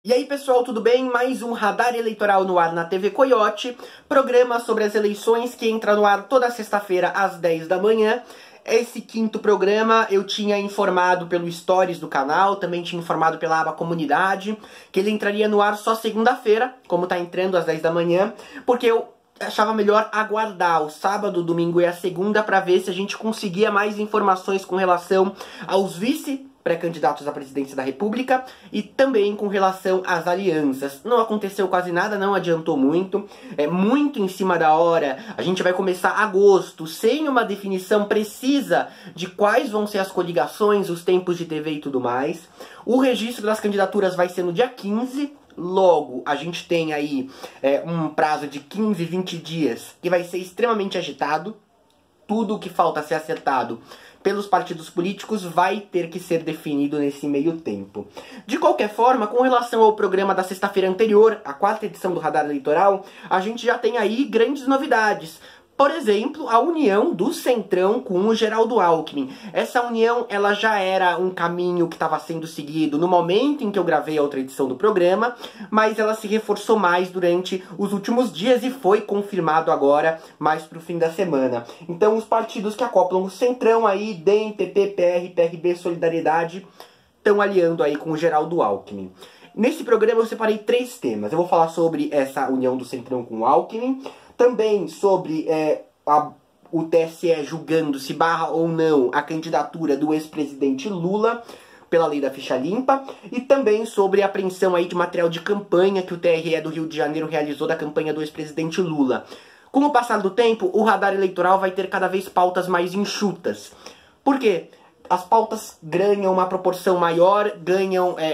E aí pessoal, tudo bem? Mais um Radar Eleitoral no ar na TV Coiote, programa sobre as eleições que entra no ar toda sexta-feira às 10 da manhã. Esse quinto programa eu tinha informado pelo Stories do canal, também tinha informado pela aba Comunidade, que ele entraria no ar só segunda-feira, como tá entrando às 10 da manhã, porque eu achava melhor aguardar o sábado, o domingo e a segunda para ver se a gente conseguia mais informações com relação aos pré-candidatos à presidência da República e também com relação às alianças. Não aconteceu quase nada, não adiantou muito, é muito em cima da hora. A gente vai começar agosto sem uma definição precisa de quais vão ser as coligações, os tempos de TV e tudo mais. O registro das candidaturas vai ser no dia 15, logo a gente tem aí um prazo de 15, 20 dias que vai ser extremamente agitado. Tudo o que falta ser acertado pelos partidos políticos vai ter que ser definido nesse meio tempo. De qualquer forma, com relação ao programa da sexta-feira anterior, a quarta edição do Radar Eleitoral, a gente já tem aí grandes novidades. Por exemplo, a união do Centrão com o Geraldo Alckmin. Essa união, ela já era um caminho que estava sendo seguido no momento em que eu gravei a outra edição do programa, mas ela se reforçou mais durante os últimos dias e foi confirmado agora, mais pro fim da semana. Então, os partidos que acoplam o Centrão aí, DEM, PP, PR, PRB, Solidariedade, estão aliando aí com o Geraldo Alckmin. Nesse programa eu separei 3 temas. Eu vou falar sobre essa união do Centrão com o Alckmin, também sobre o TSE julgando se barra ou não a candidatura do ex-presidente Lula pela lei da ficha limpa, e também sobre a apreensão aí de material de campanha que o TRE do Rio de Janeiro realizou da campanha do ex-presidente Lula. Com o passar do tempo, o radar eleitoral vai ter cada vez pautas mais enxutas. Por quê? As pautas ganham uma proporção maior,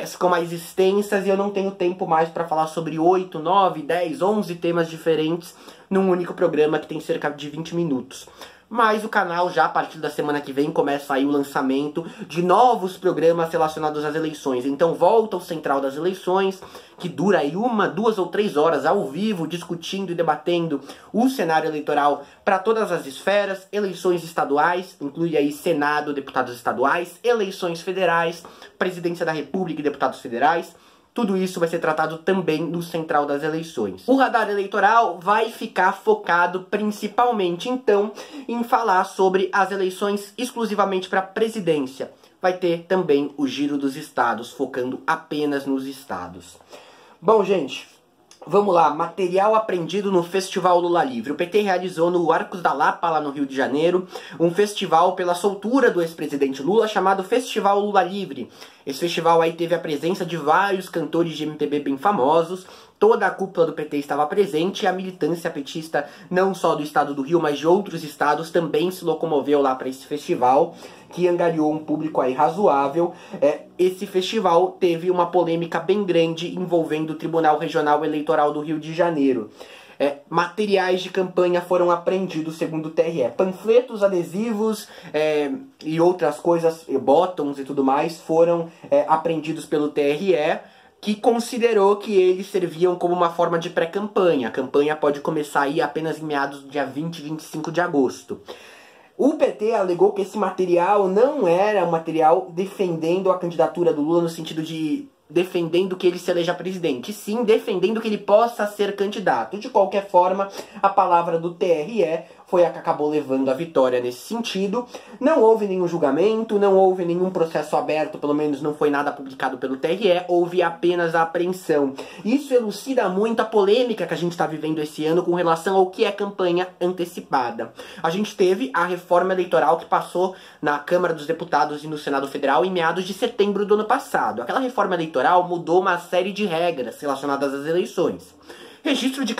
ficam mais extensas, e eu não tenho tempo mais para falar sobre 8, 9, 10, 11 temas diferentes num único programa que tem cerca de 20 minutos. Mas o canal já a partir da semana que vem começa aí o lançamento de novos programas relacionados às eleições. Então volta o Central das Eleições, que dura aí 1, 2 ou 3 horas ao vivo, discutindo e debatendo o cenário eleitoral para todas as esferas, eleições estaduais, inclui aí Senado, deputados estaduais, eleições federais, presidência da República e deputados federais. Tudo isso vai ser tratado também no Central das Eleições. O radar eleitoral vai ficar focado principalmente, então, em falar sobre as eleições exclusivamente para a presidência. Vai ter também o Giro dos Estados, focando apenas nos estados. Bom, gente, vamos lá. Material apreendido no Festival Lula Livre. O PT realizou no Arcos da Lapa, lá no Rio de Janeiro, um festival pela soltura do ex-presidente Lula, chamado Festival Lula Livre. Esse festival aí teve a presença de vários cantores de MPB bem famosos. Toda a cúpula do PT estava presente e a militância petista, não só do estado do Rio, mas de outros estados, também se locomoveu lá para esse festival, que angariou um público aí razoável. Esse festival teve uma polêmica bem grande envolvendo o Tribunal Regional Eleitoral do Rio de Janeiro. Materiais de campanha foram apreendidos, segundo o TRE. Panfletos, adesivos e outras coisas, botões e tudo mais, foram apreendidos pelo TRE, que considerou que eles serviam como uma forma de pré-campanha. A campanha pode começar aí apenas em meados do dia 20 e 25 de agosto. O PT alegou que esse material não era um material defendendo a candidatura do Lula no sentido de defendendo que ele se eleja presidente, sim defendendo que ele possa ser candidato. De qualquer forma, a palavra do TRE foi a que acabou levando a vitória nesse sentido. Não houve nenhum julgamento, não houve nenhum processo aberto, pelo menos não foi nada publicado pelo TRE, houve apenas a apreensão. Isso elucida muito a polêmica que a gente está vivendo esse ano com relação ao que é campanha antecipada. A gente teve a reforma eleitoral que passou na Câmara dos Deputados e no Senado Federal em meados de setembro do ano passado. Aquela reforma eleitoral mudou uma série de regras relacionadas às eleições. Registro de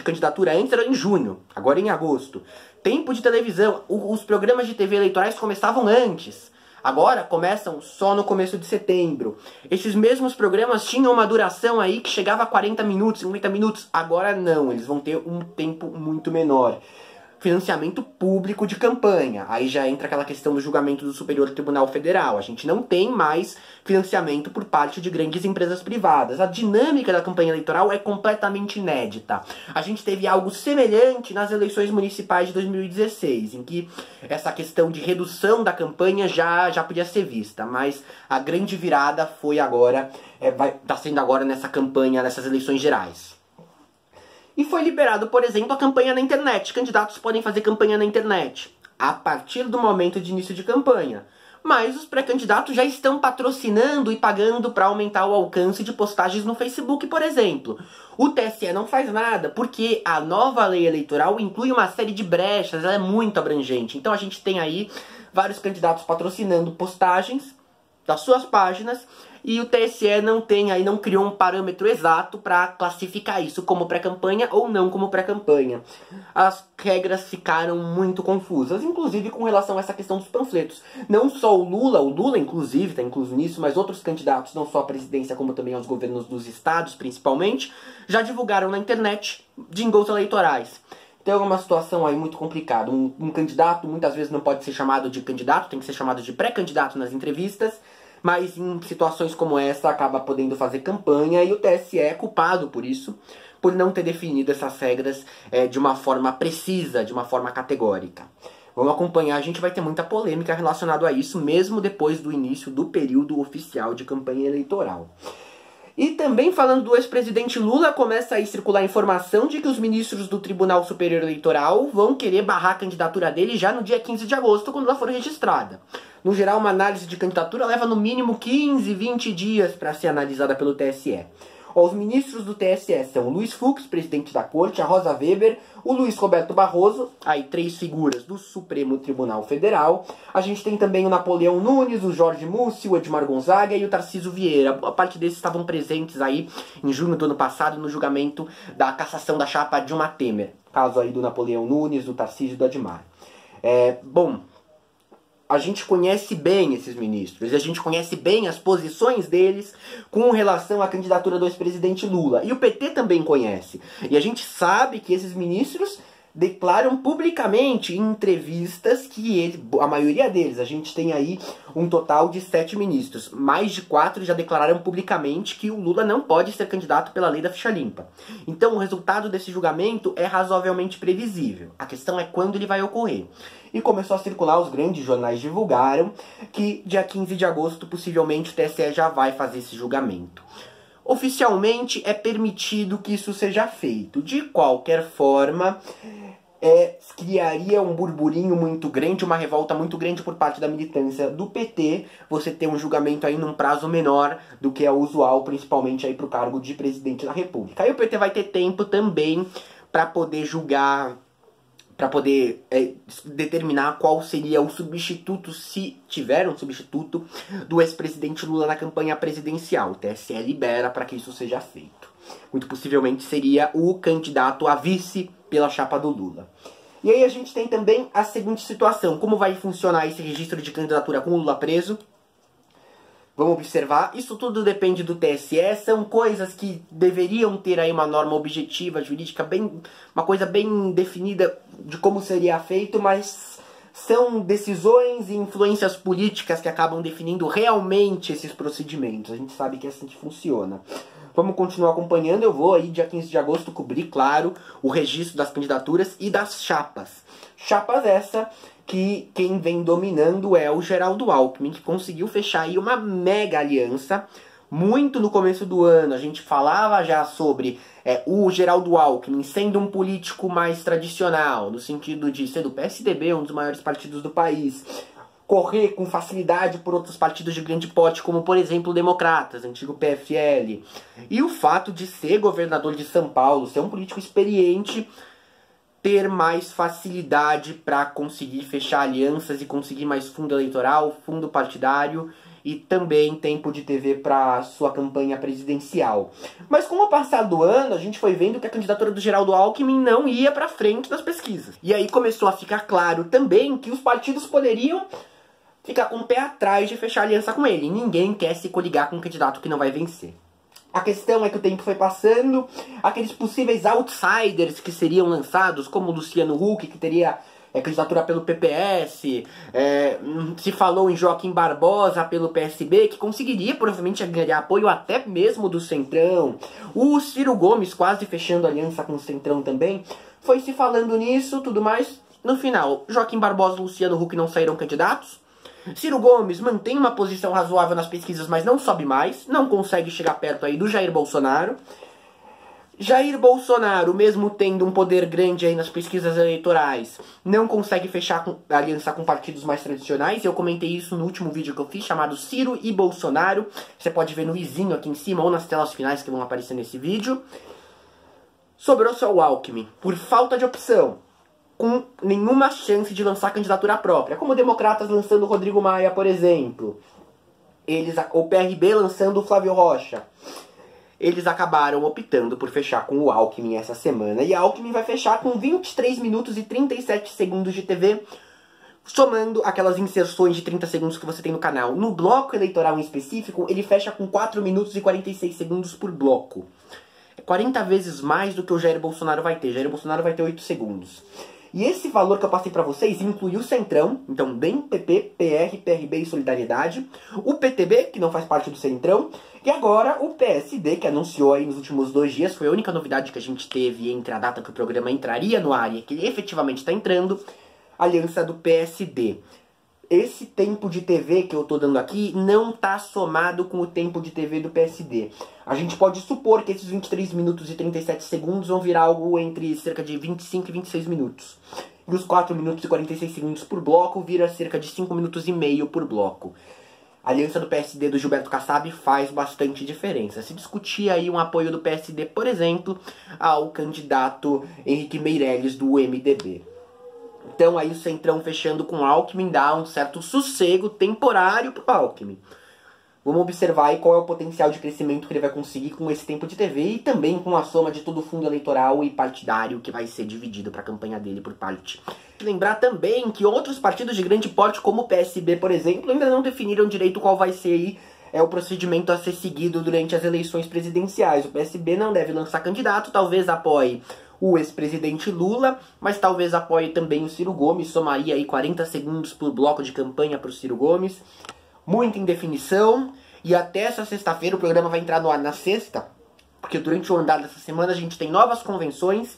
candidatura antes era em junho, agora em agosto. Tempo de televisão, os programas de TV eleitorais começavam antes. Agora começam só no começo de setembro. Esses mesmos programas tinham uma duração aí que chegava a 40 minutos, 50 minutos. Agora não, eles vão ter um tempo muito menor. Financiamento público de campanha. Aí já entra aquela questão do julgamento do Superior Tribunal Federal. A gente não tem mais financiamento por parte de grandes empresas privadas. A dinâmica da campanha eleitoral é completamente inédita. A gente teve algo semelhante nas eleições municipais de 2016, em que essa questão de redução da campanha já podia ser vista, mas a grande virada foi agora tá sendo agora nessa campanha, nessas eleições gerais. E foi liberado, por exemplo, a campanha na internet. Candidatos podem fazer campanha na internet a partir do momento de início de campanha. Mas os pré-candidatos já estão patrocinando e pagando para aumentar o alcance de postagens no Facebook, por exemplo. O TSE não faz nada, porque a nova lei eleitoral inclui uma série de brechas, ela é muito abrangente. Então a gente tem aí vários candidatos patrocinando postagens das suas páginas, e o TSE não criou um parâmetro exato para classificar isso como pré-campanha ou não como pré-campanha. As regras ficaram muito confusas, inclusive com relação a essa questão dos panfletos. Não só o Lula inclusive está incluso nisso, mas outros candidatos, não só à presidência como também aos governos dos estados principalmente, já divulgaram na internet jingles eleitorais. Então é uma situação aí muito complicada. Um candidato muitas vezes não pode ser chamado de candidato, tem que ser chamado de pré-candidato nas entrevistas, mas em situações como essa acaba podendo fazer campanha, e o TSE é culpado por isso, por não ter definido essas regras de uma forma precisa, de uma forma categórica. Vamos acompanhar, a gente vai ter muita polêmica relacionada a isso, mesmo depois do início do período oficial de campanha eleitoral. E também falando do ex-presidente Lula, começa a circular a informação de que os ministros do Tribunal Superior Eleitoral vão querer barrar a candidatura dele já no dia 15 de agosto, quando ela for registrada. No geral, uma análise de candidatura leva no mínimo 15, 20 dias para ser analisada pelo TSE. Os ministros do TSE são o Luiz Fux, presidente da Corte, a Rosa Weber, o Luiz Roberto Barroso, aí 3 figuras do Supremo Tribunal Federal. A gente tem também o Napoleão Nunes, o Jorge Mussi, o Edmar Gonzaga e o Tarcísio Vieira. A parte desses estavam presentes aí em junho do ano passado no julgamento da cassação da chapa Dilma Temer. Caso aí do Napoleão Nunes, do Tarcísio e do Edmar. Bom, a gente conhece bem esses ministros, e a gente conhece bem as posições deles com relação à candidatura do ex-presidente Lula. E o PT também conhece. E a gente sabe que esses ministros declaram publicamente em entrevistas que a maioria deles, a gente tem aí um total de 7 ministros, mais de 4 já declararam publicamente que o Lula não pode ser candidato pela lei da ficha limpa. Então o resultado desse julgamento é razoavelmente previsível. A questão é quando ele vai ocorrer. E começou a circular, os grandes jornais divulgaram que dia 15 de agosto possivelmente o TSE já vai fazer esse julgamento. Oficialmente é permitido que isso seja feito. De qualquer forma, criaria um burburinho muito grande, uma revolta muito grande por parte da militância do PT, você ter um julgamento aí num prazo menor do que é usual, principalmente aí para o cargo de presidente da República. Aí o PT vai ter tempo também para poder julgar, para poder determinar qual seria o substituto, se tiver um substituto, do ex-presidente Lula na campanha presidencial. O TSE libera para que isso seja feito. Muito possivelmente seria o candidato a vice pela chapa do Lula. E aí a gente tem também a seguinte situação: como vai funcionar esse registro de candidatura com o Lula preso? Vamos observar, isso tudo depende do TSE, são coisas que deveriam ter aí uma norma objetiva, jurídica, uma coisa bem definida de como seria feito, mas são decisões e influências políticas que acabam definindo realmente esses procedimentos. A gente sabe que é assim que funciona. Vamos continuar acompanhando, eu vou aí dia 15 de agosto cobrir, claro, o registro das candidaturas e das chapas. Chapas essa que quem vem dominando é o Geraldo Alckmin, que conseguiu fechar aí uma mega aliança. Muito no começo do ano a gente falava já sobre o Geraldo Alckmin sendo um político mais tradicional, no sentido de ser do PSDB, um dos maiores partidos do país, correr com facilidade por outros partidos de grande porte, como por exemplo o Democratas, antigo PFL. E o fato de ser governador de São Paulo, ser um político experiente, ter mais facilidade para conseguir fechar alianças e conseguir mais fundo eleitoral, fundo partidário e também tempo de TV para sua campanha presidencial. Mas com o passar do ano, a gente foi vendo que a candidatura do Geraldo Alckmin não ia para frente das pesquisas. E aí começou a ficar claro também que os partidos poderiam ficar com o pé atrás de fechar aliança com ele. Ninguém quer se coligar com um candidato que não vai vencer. A questão é que o tempo foi passando, aqueles possíveis outsiders que seriam lançados, como o Luciano Huck, que teria candidatura pelo PPS, se falou em Joaquim Barbosa pelo PSB, que conseguiria provavelmente ganhar apoio até mesmo do Centrão, o Ciro Gomes quase fechando aliança com o Centrão também, foi se falando nisso, tudo mais. No final, Joaquim Barbosa e Luciano Huck não saíram candidatos. Ciro Gomes mantém uma posição razoável nas pesquisas, mas não sobe mais, não consegue chegar perto aí do Jair Bolsonaro. Jair Bolsonaro, mesmo tendo um poder grande aí nas pesquisas eleitorais, não consegue fechar aliança com partidos mais tradicionais. Eu comentei isso no último vídeo que eu fiz, chamado Ciro e Bolsonaro. Você pode ver no izinho aqui em cima ou nas telas finais que vão aparecer nesse vídeo. Sobrou só o Alckmin, por falta de opção, com nenhuma chance de lançar candidatura própria, como democratas lançando o Rodrigo Maia, por exemplo. O PRB lançando o Flávio Rocha. Eles acabaram optando por fechar com o Alckmin essa semana. E Alckmin vai fechar com 23 minutos e 37 segundos de TV, somando aquelas inserções de 30 segundos que você tem no canal. No bloco eleitoral em específico, ele fecha com 4 minutos e 46 segundos por bloco. É 40 vezes mais do que o Jair Bolsonaro vai ter. Jair Bolsonaro vai ter 8 segundos. E esse valor que eu passei pra vocês inclui o Centrão, então DEM, PP, PR, PRB e Solidariedade, o PTB, que não faz parte do Centrão, e agora o PSD, que anunciou aí nos últimos 2 dias, foi a única novidade que a gente teve entre a data que o programa entraria no ar e que ele efetivamente está entrando, a aliança do PSD. Esse tempo de TV que eu tô dando aqui não tá somado com o tempo de TV do PSD. A gente pode supor que esses 23 minutos e 37 segundos vão virar algo entre cerca de 25 e 26 minutos. E os 4 minutos e 46 segundos por bloco vira cerca de 5 minutos e meio por bloco. A aliança do PSD do Gilberto Kassab faz bastante diferença. Se discutir aí um apoio do PSD, por exemplo, ao candidato Henrique Meirelles do MDB. Então aí o Centrão fechando com o Alckmin dá um certo sossego temporário pro Alckmin. Vamos observar aí qual é o potencial de crescimento que ele vai conseguir com esse tempo de TV e também com a soma de todo o fundo eleitoral e partidário que vai ser dividido para a campanha dele por parte. Lembrar também que outros partidos de grande porte, como o PSB, por exemplo, ainda não definiram direito qual vai ser aí o procedimento a ser seguido durante as eleições presidenciais. O PSB não deve lançar candidato, talvez apoie o ex-presidente Lula, mas talvez apoie também o Ciro Gomes, somaria aí 40 segundos por bloco de campanha para o Ciro Gomes. Muita indefinição, e até essa sexta-feira o programa vai entrar no ar na sexta, porque durante o andar dessa semana a gente tem novas convenções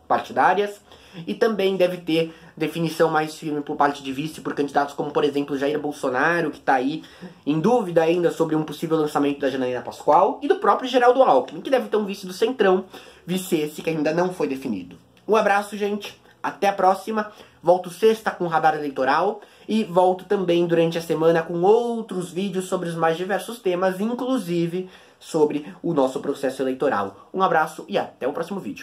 partidárias, e também deve ter definição mais firme por parte de vice por candidatos como, por exemplo, Jair Bolsonaro, que está aí em dúvida ainda sobre um possível lançamento da Janaína Pascoal, e do próprio Geraldo Alckmin, que deve ter um vice do Centrão, vice esse que ainda não foi definido. Um abraço, gente, até a próxima, volto sexta com o Radar Eleitoral, e volto também durante a semana com outros vídeos sobre os mais diversos temas, inclusive sobre o nosso processo eleitoral. Um abraço e até o próximo vídeo.